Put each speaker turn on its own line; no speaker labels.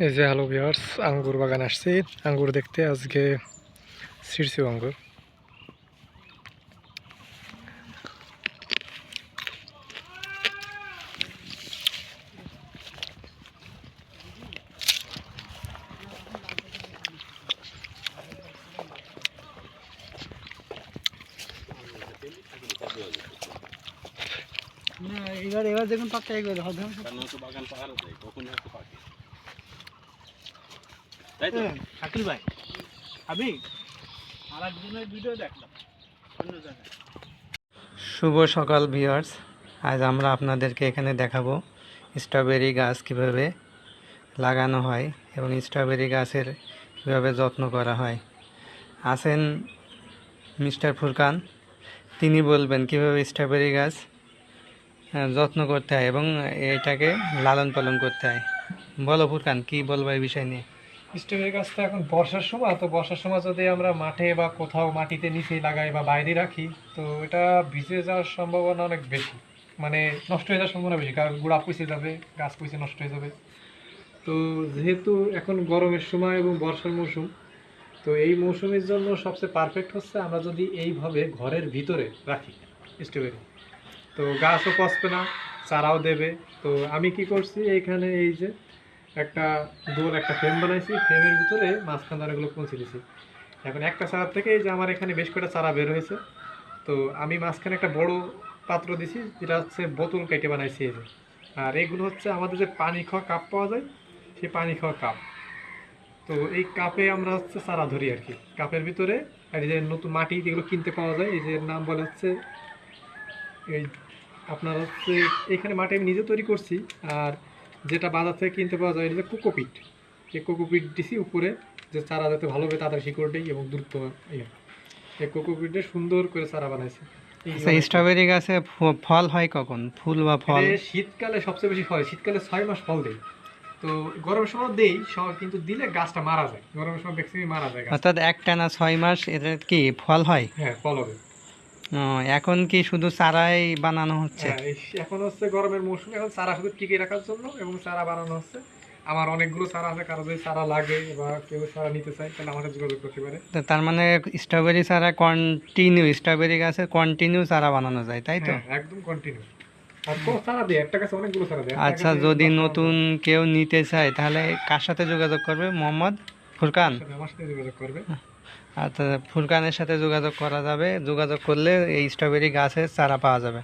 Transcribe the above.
এই যে hello viewers, আঙ্গুর বাগান আসছি আঙ্গুর দেখতে। আজকে ছিঁড়ছি আঙ্গুর।
এবার দেখুন পাক্কা একবার হবে
বাগান পাহাড় কখন পাখি, তাই তো
শাকিল ভাই। আমি আর একজনের ভিডিও দেখলাম অন্য জায়গায়।
শুভ সকাল ভিউয়ার্স, আজ আমরা আপনাদেরকে এখানে দেখাবো স্ট্রবেরি গাছ কিভাবে লাগানো হয় এবং স্ট্রবেরি গাছের কিভাবে যত্ন করা হয়। আছেন মিস্টার ফুরকান, তিনি বলবেন কিভাবে স্ট্রবেরি গাছ যত্ন করতে হয় এবং এটাকে লালন পালন করতে হয়। বলো ফুরকান, কি বলবো এই বিষয় নিয়ে?
স্ট্রবেরি গাছটা এখন বর্ষার সময়, তো বর্ষার সময় যদি আমরা মাঠে বা কোথাও মাটিতে নিচে লাগাই বা বাইরে রাখি, তো এটা ভিজে যাওয়ার সম্ভাবনা অনেক বেশি, মানে নষ্ট হয়ে যাওয়ার সম্ভাবনা বেশি, কারণ গোড়া পচে যাবে, গাছ পচে নষ্ট হয়ে যাবে। তো যেহেতু এখন গরমের সময় এবং বর্ষার মৌসুম, তো এই মৌসুমের জন্য সবচেয়ে পারফেক্ট হচ্ছে আমরা যদি এইভাবে ঘরের ভিতরে রাখি স্ট্রবেরি, তো গাছও পচবে না, চারাও দেবে। তো আমি কি করছি, এইখানে এই যে একটা গোল একটা ফ্রেম বানাইছি, ফ্রেমের ভিতরে মাঝখান এগুলো পৌঁছে দিছি। এখন একটা চারা থেকে এই যে আমার এখানে বেশ কয়েকটা চারা বের হয়েছে, তো আমি মাঝখানে একটা বড় পাত্র দিছি, যেটা হচ্ছে বোতল কেটে বানাইছি এই যে। আর এইগুলো হচ্ছে আমাদের যে পানি খাওয়া কাপ পাওয়া যায়, সেই পানি খাওয়া কাপ। তো এই কাপে আমরা হচ্ছে চারা ধরি আর কি, কাপের ভিতরে। আর এই যে নতুন মাটি যেগুলো কিনতে পাওয়া যায়, এই যে নাম বলে হচ্ছে এই আপনার হচ্ছে, এখানে মাটি আমি নিজে তৈরি করছি। আর যেটা বাজার থেকে কিনতে পাওয়া যায়, এটা কোকোপিট, এই কোকোপিট দিছি উপরে, যে চারা যাতে ভালোভাবে তাড়াতাড়ি শিকড় দেয় এবং দ্রুত ইয়ে। এই কোকোপিটে সুন্দর করে চারা বানাইছে।
আচ্ছা, স্ট্রবেরি গাছে ফল হয় কখন, ফুল বা ফল?
শীতকালে সবচেয়ে বেশি ফল, শীতকালে 6 মাস ফল দেয়। তো গরমের সময় দেই সব, কিন্তু দিলে গাছটা মারা যায়, গরমের সময় ম্যাক্সিমাম মারা যায় গাছ।
অর্থাৎ একটানা 6 মাস এদের কি ফল হয়?
হ্যাঁ, ফল হবে।
এখন কি শুধু চারাই বানানো হচ্ছে?
হ্যাঁ, এখন হচ্ছে গরমের মৌসুম, এখন চারা শুধু টিকিয়ে রাখার জন্য এবং চারা বানানো হচ্ছে। আমার অনেকগুলো চারা আছে, কারো যদি চারা লাগে বা কেউ চারা নিতে চায় তাহলে আমাদের যোগাযোগ করতে পারে।
তো তার মানে স্ট্রবেরি চারা কন্টিনিউ, স্ট্রবেরি গাছে কন্টিনিউ চারা বানানো যায়, তাই তো?
হ্যাঁ, একদম কন্টিনিউ। আর তো চারা দেয়, একটা গাছে অনেকগুলো চারা দেয়।
আচ্ছা, যদি নতুন কেউ নিতে চায় তাহলে কার সাথে যোগাযোগ করবে? মোহাম্মদ ফুরকান?
আমার সাথে যোগাযোগ করবে।
আচ্ছা, ফুরকানের সাথে যোগাযোগ করা যাবে, যোগাযোগ করলে এই স্ট্রবেরি গাছের চারা পাওয়া যাবে।